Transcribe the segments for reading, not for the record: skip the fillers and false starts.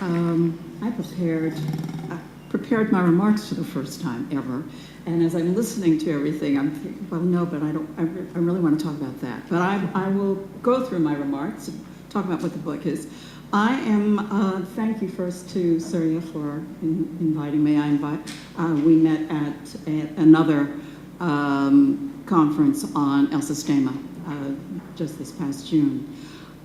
I prepared my remarks for the first time ever, and as I'm listening to everything, I'm thinking, well, no, but I really want to talk about that. But I will go through my remarks and talk about what the book is. Thank you first to Surya for inviting me. We met at another conference on El Sistema just this past June.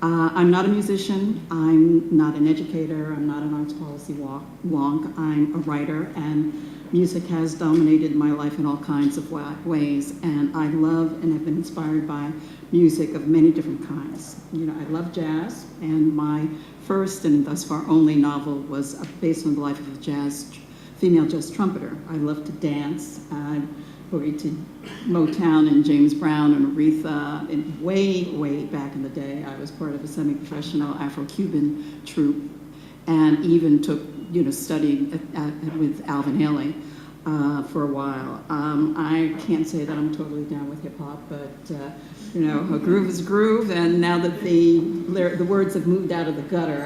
I'm not a musician, I'm not an educator, I'm not an arts policy wonk. I'm a writer, and music has dominated my life in all kinds of ways, and I love and have been inspired by music of many different kinds. You know, I love jazz, and my first and thus far only novel was based on the life of a female jazz trumpeter. I love to dance. Boogie to Motown and James Brown and Aretha, and way back in the day, I was part of a semi-professional Afro-Cuban troupe, and even studied with Alvin Ailey for a while. I can't say that I'm totally down with hip hop, but a groove is a groove, and now that the words have moved out of the gutter,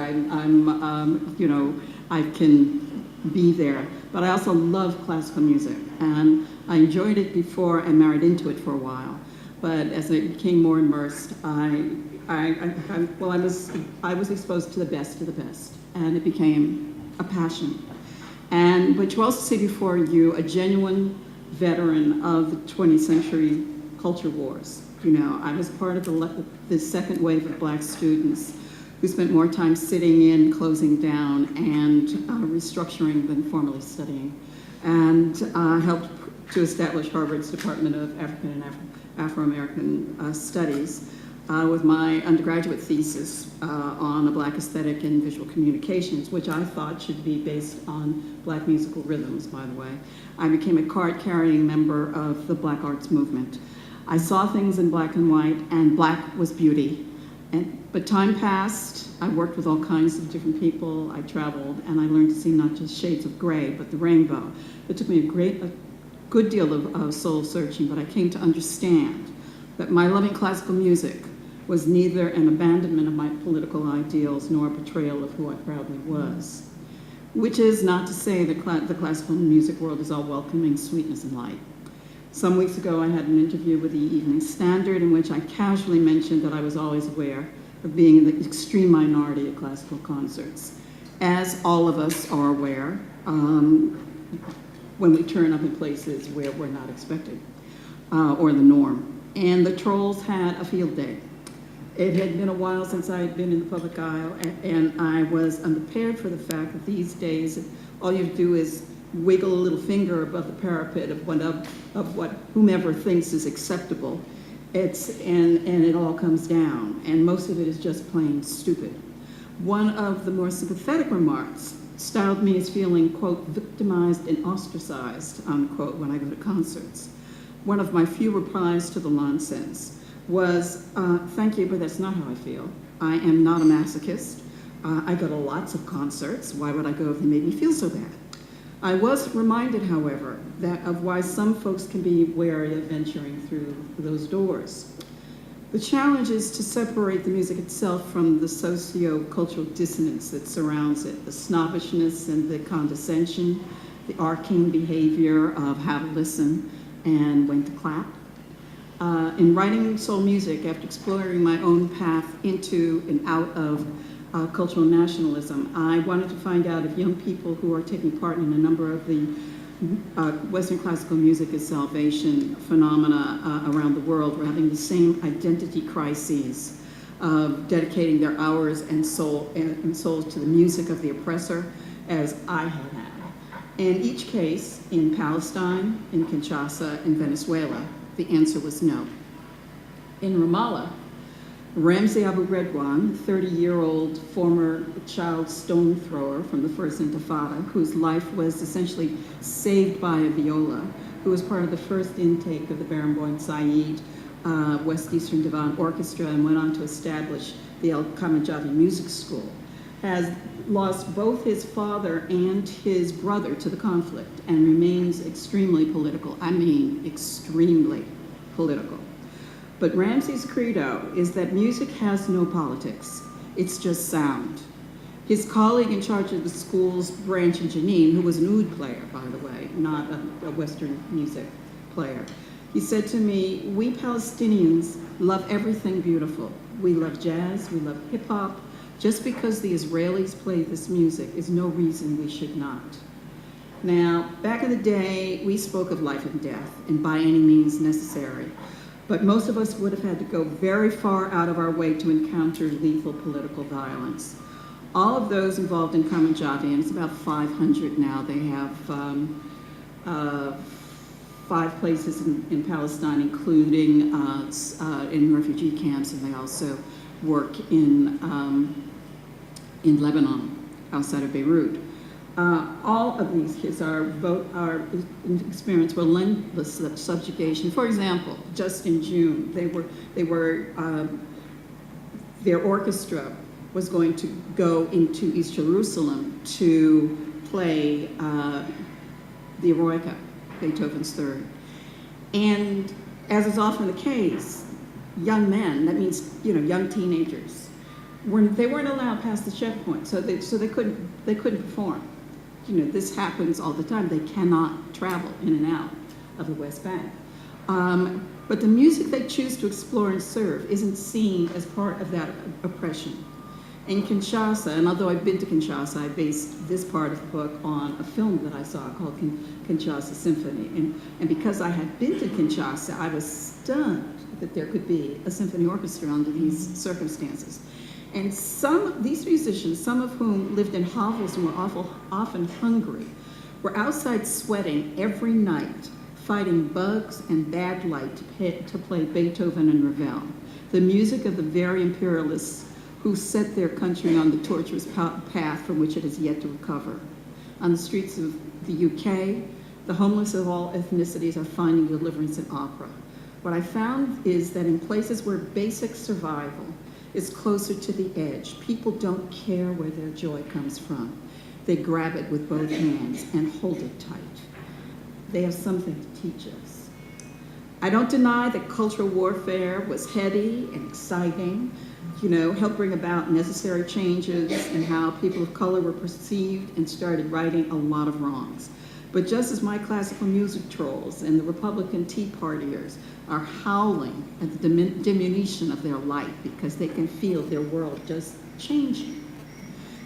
I can be there. But I also love classical music, and I enjoyed it before I married into it for a while. But as I became more immersed, I was exposed to the best of the best, and it became a passion. But you also see before you a genuine veteran of the 20th century culture wars. I was part of the second wave of black students who spent more time sitting in, closing down, and restructuring than formally studying, and helped to establish Harvard's Department of African and Afro-American Studies with my undergraduate thesis on a black aesthetic and visual communications, which I thought should be based on black musical rhythms, by the way. I became a card-carrying member of the Black Arts Movement. I saw things in black and white, and black was beauty. But time passed, I worked with all kinds of different people, I traveled, and I learned to see not just shades of gray, but the rainbow. It took me a good deal of soul searching, but I came to understand that my loving classical music was neither an abandonment of my political ideals nor a betrayal of who I proudly was. Which is not to say that the classical music world is all welcoming sweetness and light. Some weeks ago, I had an interview with the Evening Standard in which I casually mentioned that I was always aware of being in the extreme minority at classical concerts, as all of us are aware when we turn up in places where we're not expected, or the norm. And the Trolls had a field day. It had been a while since I had been in the public eye, and I was unprepared for the fact that these days, all you do is wiggle a little finger above the parapet of what whomever thinks is acceptable. And it all comes down, and most of it is just plain stupid. One of the more sympathetic remarks styled me as feeling, quote, victimized and ostracized, unquote, when I go to concerts. One of my few replies to the nonsense was, thank you, but that's not how I feel. I am not a masochist. I go to lots of concerts. Why would I go if they made me feel so bad? I was reminded, however, of why some folks can be wary of venturing through those doors. The challenge is to separate the music itself from the socio-cultural dissonance that surrounds it, the snobbishness and the condescension, the arcane behavior of how to listen and when to clap. In writing soul music, after exploring my own path into and out of cultural nationalism, I wanted to find out if young people who are taking part in a number of the Western classical music is salvation phenomena around the world were having the same identity crises of dedicating their hours and souls to the music of the oppressor as I had had. In each case, in Palestine, in Kinshasa, in Venezuela, the answer was no. In Ramallah, Ramzi Abu Redwan, 30-year-old former child stone thrower from the first Intifada, whose life was essentially saved by a viola, who was part of the first intake of the Barenboim Said West Eastern Divan Orchestra and went on to establish the El Kamajavi Music School, has lost both his father and his brother to the conflict and remains extremely political. I mean, extremely political. But Ramzi's credo is that music has no politics, it's just sound. His colleague in charge of the school's branch in Jenin, who was an oud player, by the way, not a Western music player, he said to me, we Palestinians love everything beautiful. We love jazz, we love hip hop. Just because the Israelis play this music is no reason we should not. Now, back in the day, we spoke of life and death, and by any means necessary. But most of us would have had to go very far out of our way to encounter lethal political violence. All of those involved in Kamanjati, and it's about 500 now. They have 5 places in Palestine, including in refugee camps, and they also work in Lebanon, outside of Beirut. All of these kids are experience relentless subjugation. For example, just in June, their orchestra was going to go into East Jerusalem to play the Eroica, Beethoven's Third. And as is often the case, young men, that means young teenagers, they weren't allowed past the checkpoint, so they couldn't perform. This happens all the time. They cannot travel in and out of the West Bank. But the music they choose to explore and serve isn't seen as part of that oppression. In Kinshasa, and although I've been to Kinshasa, I based this part of the book on a film that I saw called Kinshasa Symphony. And because I had been to Kinshasa, I was stunned that there could be a symphony orchestra under these circumstances. And these musicians, some of whom lived in hovels and were often hungry, were outside sweating every night, fighting bugs and bad light to play Beethoven and Ravel, the music of the very imperialists who set their country on the tortuous path from which it has yet to recover. On the streets of the UK, the homeless of all ethnicities are finding deliverance in opera. What I found is that in places where basic survival is closer to the edge, people don't care where their joy comes from. They grab it with both hands and hold it tight. They have something to teach us. I don't deny that cultural warfare was heady and exciting, helped bring about necessary changes in how people of color were perceived and started righting a lot of wrongs. But just as my classical music trolls and the Republican Tea Partiers are howling at the diminution of their light because they can feel their world just changing,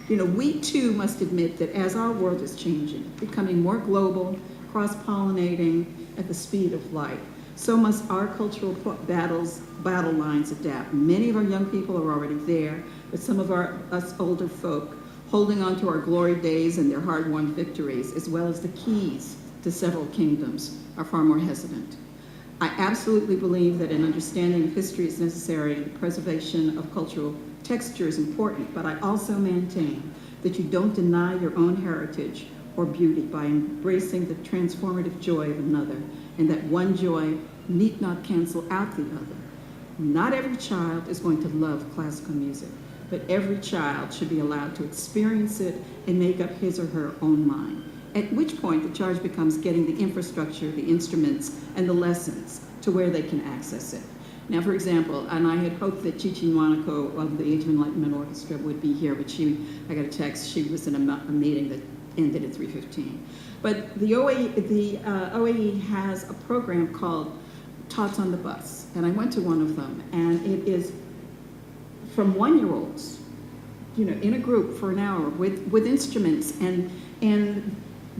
we too must admit that as our world is changing, becoming more global, cross-pollinating at the speed of light, so must our cultural battle lines adapt. Many of our young people are already there, but some of us older folk, holding on to our glory days and their hard-won victories, as well as the keys to several kingdoms, are far more hesitant. I absolutely believe that an understanding of history is necessary and the preservation of cultural texture is important, but I also maintain that you don't deny your own heritage or beauty by embracing the transformative joy of another, and that one joy need not cancel out the other. Not every child is going to love classical music, but every child should be allowed to experience it and make up his or her own mind, at which point the charge becomes getting the infrastructure, the instruments, and the lessons to where they can access it. Now, for example, and I had hoped that Chichi Monaco of the Age of Enlightenment Orchestra would be here, but I got a text, she was in a meeting that ended at 3:15. But the OAE has a program called Tots on the Bus, and I went to one of them, and it is from 1-year-olds, in a group for an hour with instruments, and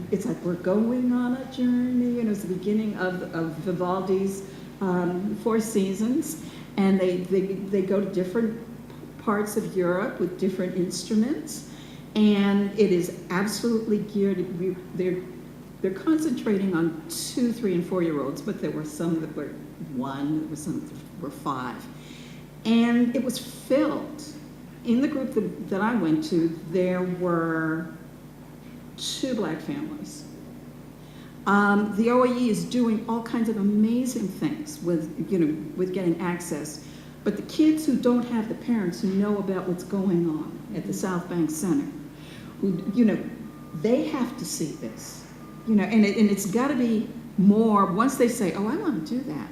it's like we're going on a journey. It's the beginning of Vivaldi's Four Seasons, and they go to different parts of Europe with different instruments, and it is absolutely geared. They're concentrating on 2-, 3-, and 4-year-olds, but there were some that were 1, there were some that were 5. And it was filled. In the group that I went to, there were 2 Black families. The OAE is doing all kinds of amazing things with getting access. But the kids who don't have the parents who know about what's going on at the South Bank Center, they have to see this. And it's got to be more, once they say, oh, I want to do that,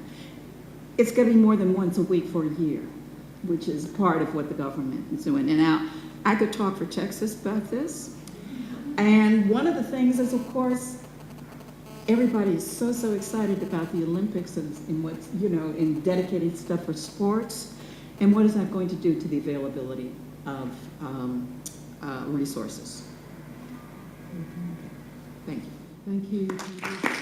it's got to be more than once a week for a year. which is part of what the government is doing. And now, I could talk for Texas about this. And one of the things is, of course, everybody is so excited about the Olympics and what's, in dedicating stuff for sports. And what is that going to do to the availability of resources? Thank you. Thank you.